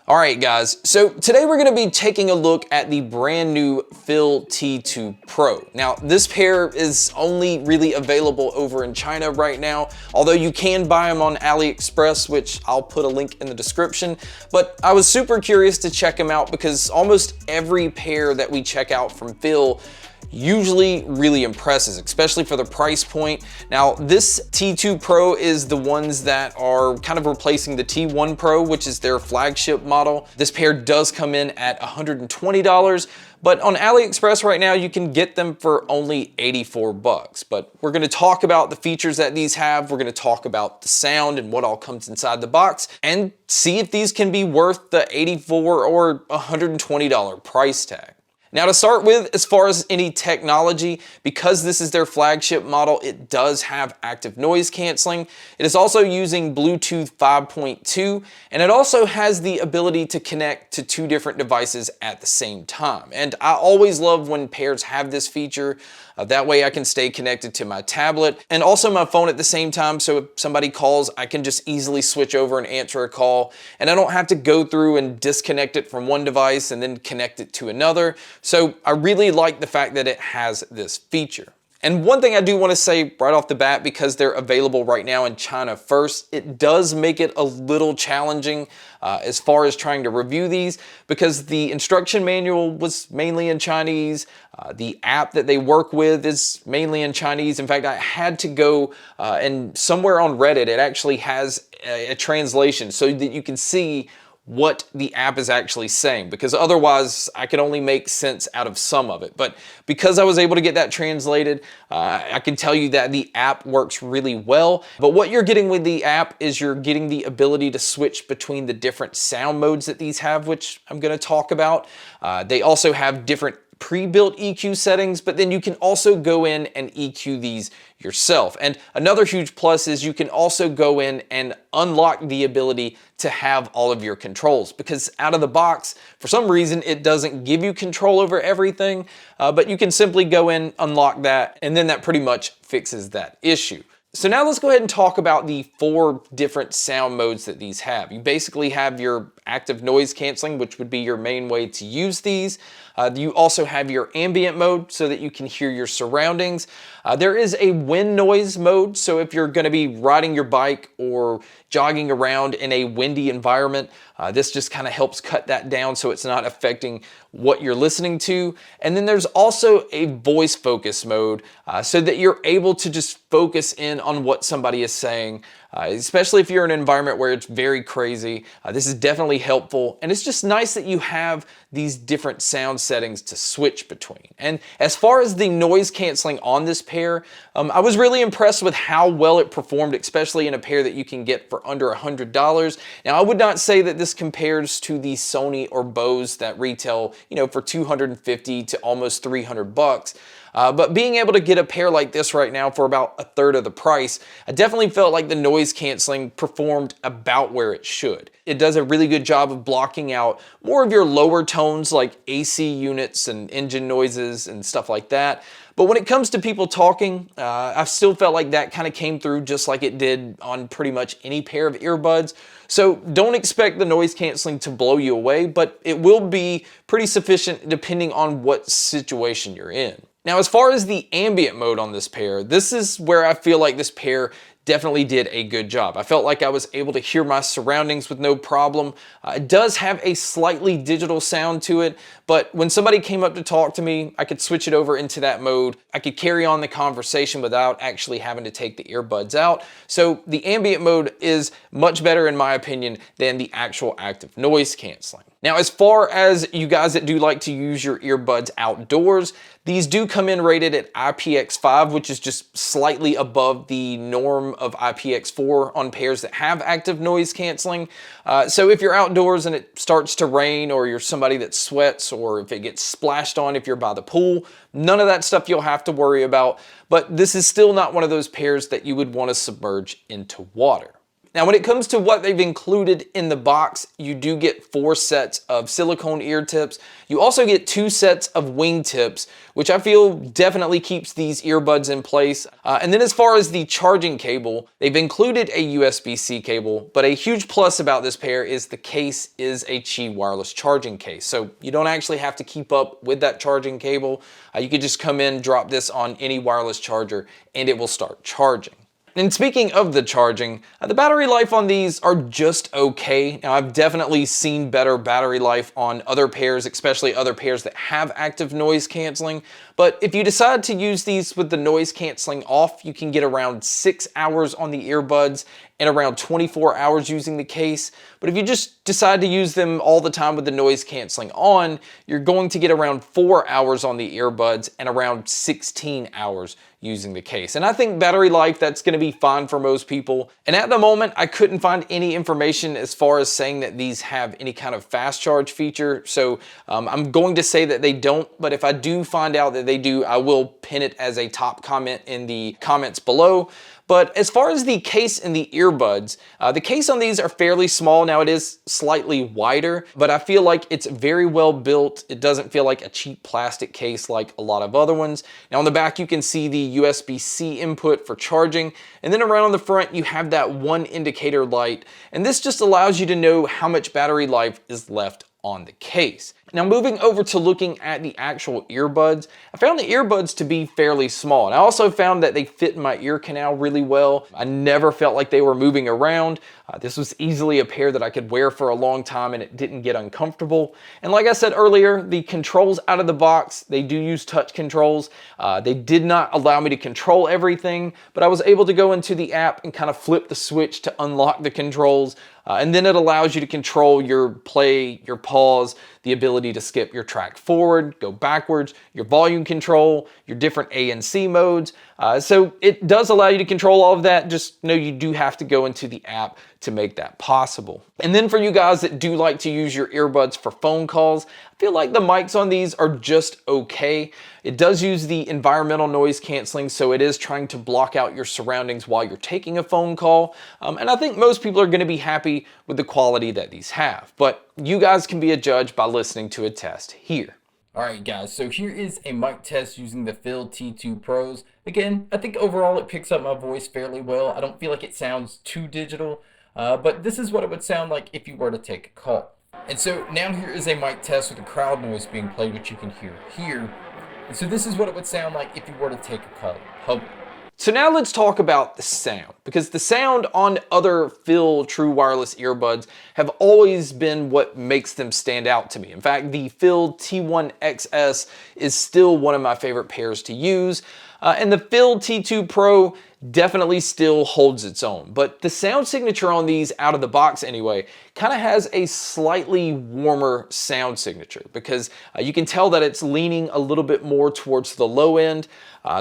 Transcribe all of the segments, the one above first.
Alright guys, so today we're going to be taking a look at the brand new FIIL T2 Pro. Now this pair is only really available over in China right now, although you can buy them on AliExpress, which I'll put a link in the description. But I was super curious to check them out because almost every pair that we check out from FIIL usually really impresses, especially for the price point. Now this T2 Pro is the ones that are kind of replacing the T1 Pro, which is their flagship model. This pair does come in at $120, but on AliExpress right now you can get them for only 84 bucks. But we're going to talk about the features that these have, we're going to talk about the sound and what all comes inside the box, and see if these can be worth the $84 or $120 price tag. Now to start with, as far as any technology, because this is their flagship model, it does have active noise canceling. It is also using Bluetooth 5.2, and it also has the ability to connect to two different devices at the same time. And I always love when pairs have this feature. That way I can stay connected to my tablet and also my phone at the same time, so if somebody calls, I can just easily switch over and answer a call, and I don't have to go through and disconnect it from one device and then connect it to another. So I really like the fact that it has this feature. And one thing I do want to say right off the bat, because they're available right now in China first, it does make it a little challenging as far as trying to review these, because the instruction manual was mainly in Chinese. The app that they work with is mainly in Chinese. In fact, I had to go and somewhere on Reddit, it actually has a translation so that you can see what the app is actually saying, because otherwise I could only make sense out of some of it. But because I was able to get that translated, I can tell you that the app works really well. But what you're getting with the app is you're getting the ability to switch between the different sound modes that these have, which I'm going to talk about. They also have different pre-built EQ settings, but then you can also go in and EQ these yourself. And another huge plus is you can also go in and unlock the ability to have all of your controls, because out of the box, for some reason, it doesn't give you control over everything, but you can simply go in, unlock that, and then that pretty much fixes that issue. So now let's go ahead and talk about the 4 different sound modes that these have. You basically have your active noise canceling, which would be your main way to use these. You also have your ambient mode so that you can hear your surroundings. There is a wind noise mode, so if you're going to be riding your bike or jogging around in a windy environment, this just kind of helps cut that down so it's not affecting what you're listening to. And then there's also a voice focus mode so that you're able to just focus in on what somebody is saying, especially if you're in an environment where it's very crazy. This is definitely helpful, and it's just nice that you have these different sound settings to switch between. And as far as the noise canceling on this pair, I was really impressed with how well it performed, especially in a pair that you can get for under $100. Now, I would not say that this compares to the Sony or Bose that retail, for 250 to almost 300 bucks. But being able to get a pair like this right now for about a third of the price, I definitely felt like the noise canceling performed about where it should. It does a really good job of blocking out more of your lower tones like AC units and engine noises and stuff like that. But when it comes to people talking, I still felt like that kind of came through just like it did on pretty much any pair of earbuds. So don't expect the noise canceling to blow you away, but it will be pretty sufficient depending on what situation you're in. Now, as far as the ambient mode on this pair, this is where I feel like this pair definitely did a good job. I felt like I was able to hear my surroundings with no problem. It does have a slightly digital sound to it, but when somebody came up to talk to me, I could switch it over into that mode. I could carry on the conversation without actually having to take the earbuds out. So the ambient mode is much better, in my opinion, than the actual active noise canceling. Now, as far as you guys that do like to use your earbuds outdoors, these do come in rated at IPX5, which is just slightly above the norm of IPX4 on pairs that have active noise canceling. So if you're outdoors and it starts to rain, or you're somebody that sweats, or if it gets splashed on if you're by the pool, none of that stuff you'll have to worry about. But this is still not one of those pairs that you would want to submerge into water. Now, when it comes to what they've included in the box, you do get 4 sets of silicone ear tips. You also get 2 sets of wing tips, which I feel definitely keeps these earbuds in place. And then as far as the charging cable, they've included a USB-C cable, but a huge plus about this pair is the case is a Qi wireless charging case. So you don't actually have to keep up with that charging cable. You could just come in, drop this on any wireless charger, and it will start charging. And speaking of the charging, the battery life on these are just okay. Now, I've definitely seen better battery life on other pairs, especially other pairs that have active noise canceling. But if you decide to use these with the noise canceling off, you can get around 6 hours on the earbuds and around 24 hours using the case. But if you just decide to use them all the time with the noise canceling on, you're going to get around 4 hours on the earbuds and around 16 hours using the case. And I think battery life, that's gonna be fine for most people. And at the moment, I couldn't find any information as far as saying that these have any kind of fast charge feature. So I'm going to say that they don't, but if I do find out that they do, I will pin it as a top comment in the comments below. But as far as the case and the earbuds, the case on these are fairly small. Now, it is slightly wider, but I feel like it's very well built. It doesn't feel like a cheap plastic case like a lot of other ones. Now, on the back, you can see the USB-C input for charging. And then around on the front, you have that one indicator light. And this just allows you to know how much battery life is left on the case. Now, moving over to looking at the actual earbuds, I found the earbuds to be fairly small. And I also found that they fit in my ear canal really well. I never felt like they were moving around. This was easily a pair that I could wear for a long time and it didn't get uncomfortable. And like I said earlier, the controls out of the box, they do use touch controls. They did not allow me to control everything, but I was able to go into the app and kind of flip the switch to unlock the controls. And then it allows you to control your play, your pause, the ability to skip your track forward, go backwards, your volume control, your different ANC modes. So it does allow you to control all of that. Just know you do have to go into the app to make that possible. And then for you guys that do like to use your earbuds for phone calls, I feel like the mics on these are just okay. It does use the environmental noise canceling, so it is trying to block out your surroundings while you're taking a phone call. And I think most people are gonna be happy with the quality that these have. But you guys can be a judge by listening to a test here. Alright guys, so here is a mic test using the FIIL T2 Pros. Again, I think overall it picks up my voice fairly well. I don't feel like it sounds too digital, but this is what it would sound like if you were to take a call. And so now here is a mic test with the crowd noise being played, which you can hear here. And so this is what it would sound like if you were to take a call. So now let's talk about the sound, because the sound on other FIIL true wireless earbuds have always been what makes them stand out to me. In fact, the FIIL T1XS is still one of my favorite pairs to use. And the FIIL T2 Pro definitely still holds its own. But the sound signature on these out of the box anyway, kind of has a slightly warmer sound signature because you can tell that it's leaning a little bit more towards the low end.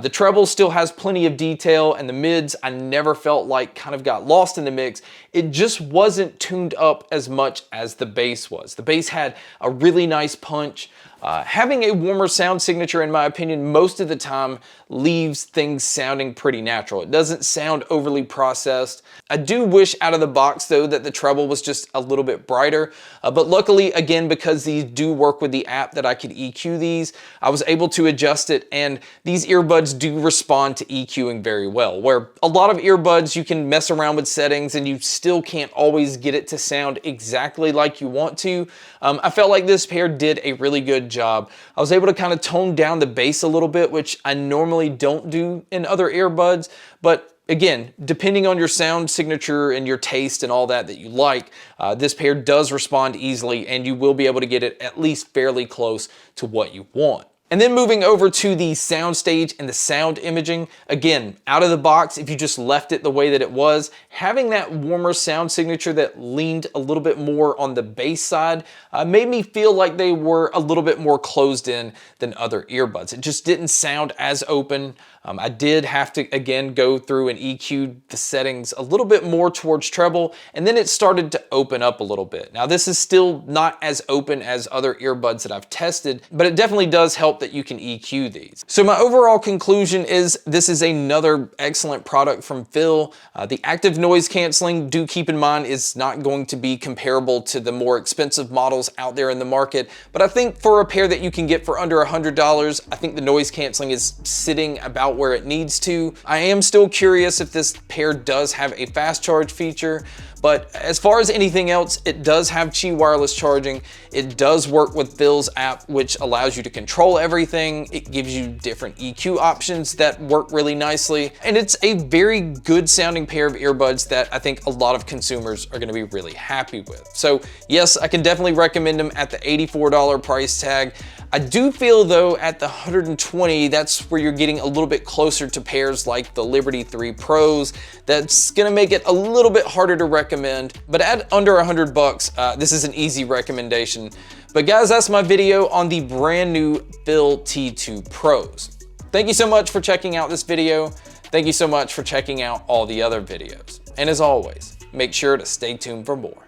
The treble still has plenty of detail, and the mids I never felt like kind of got lost in the mix. It just wasn't tuned up as much as the bass was. The bass had a really nice punch. Having a warmer sound signature, in my opinion, most of the time leaves things sounding pretty natural. It doesn't sound overly processed. I do wish out of the box, though, that the treble was just a little bit brighter. But luckily, again, because these do work with the app that I could EQ these, I was able to adjust it, and these earbuds do respond to EQing very well. Where a lot of earbuds, you can mess around with settings and you still can't always get it to sound exactly like you want to. I felt like this pair did a really good job. I was able to kind of tone down the bass a little bit, which I normally don't do in other earbuds, but again, depending on your sound signature and your taste and all that you like, this pair does respond easily, and you will be able to get it at least fairly close to what you want. And then moving over to the soundstage and the sound imaging, again, out of the box, if you just left it the way that it was, having that warmer sound signature that leaned a little bit more on the bass side made me feel like they were a little bit more closed in than other earbuds. It just didn't sound as open. I did have to, again, go through and EQ the settings a little bit more towards treble, and then it started to open up a little bit. Now, this is still not as open as other earbuds that I've tested, but it definitely does help that you can EQ these. So my overall conclusion is this is another excellent product from FIIL. The active noise canceling, do keep in mind, is not going to be comparable to the more expensive models out there in the market, but I think for a pair that you can get for under $100, I think the noise canceling is sitting about where it needs to. I am still curious if this pair does have a fast charge feature, but as far as anything else, it does have Qi wireless charging. It does work with FIIL's app, which allows you to control everything. It gives you different EQ options that work really nicely. And it's a very good sounding pair of earbuds that I think a lot of consumers are gonna be really happy with. So yes, I can definitely recommend them at the $84 price tag. I do feel though at the $120, that's where you're getting a little bit closer to pairs like the Liberty 3 Pros. That's gonna make it a little bit harder to recommend, but at under $100, this is an easy recommendation. But guys, that's my video on the brand new FIIL T2 Pros. Thank you so much for checking out this video. Thank you so much for checking out all the other videos. And as always, make sure to stay tuned for more.